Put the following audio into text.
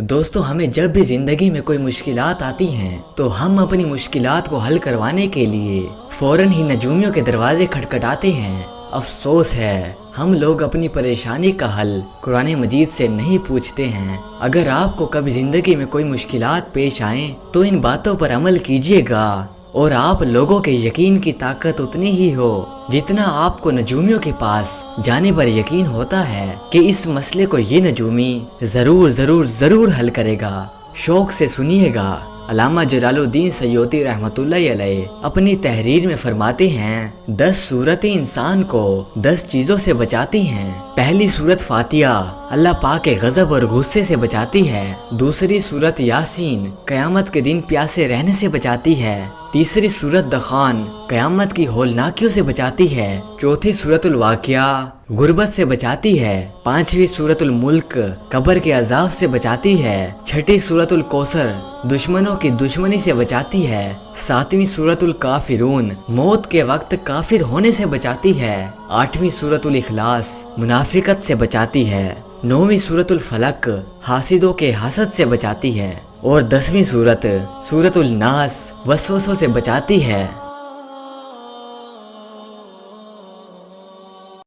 دوستو ہمیں جب بھی زندگی میں کوئی مشکلات آتی ہیں تو ہم اپنی مشکلات کو حل کروانے کے لیے فوراً ہی نجومیوں کے دروازے کھٹکھٹاتے ہیں۔ افسوس ہے ہم لوگ اپنی پریشانی کا حل قرآن مجید سے نہیں پوچھتے ہیں۔ اگر آپ کو کبھی زندگی میں کوئی مشکلات پیش آئیں تو ان باتوں پر عمل کیجیے گا اور آپ لوگوں کے یقین کی طاقت اتنی ہی ہو جتنا آپ کو نجومیوں کے پاس جانے پر یقین ہوتا ہے کہ اس مسئلے کو یہ نجومی ضرور حل کرے گا۔ شوق سے سنیے گا۔ علامہ جلال الدین سیوطی رحمۃ اللہ علیہ اپنی تحریر میں فرماتے ہیں 10 صورتیں انسان کو 10 چیزوں سے بچاتی ہیں۔ پہلی صورت فاتحہ اللہ پاک کے غضب اور غصے سے بچاتی ہے۔ دوسری صورت یاسین قیامت کے دن پیاسے رہنے سے بچاتی ہے۔ تیسری صورت دخان قیامت کی ہولناکیوں سے بچاتی ہے۔ چوتھی صورت الواقعہ غربت سے بچاتی ہے۔ پانچویں صورت الملک قبر کے عذاب سے بچاتی ہے۔ چھٹی صورت الکوثر دشمنوں کی دشمنی سے بچاتی ہے۔ ساتویں صورت الکافرون موت کے وقت کافر ہونے سے بچاتی ہے۔ آٹھویں صورت الاخلاص منافقت سے بچاتی ہے۔ نویں صورت الفلق حاسدوں کے حسد سے بچاتی ہے۔ اور 10ویں صورت الناس وسوسوں سے بچاتی ہے۔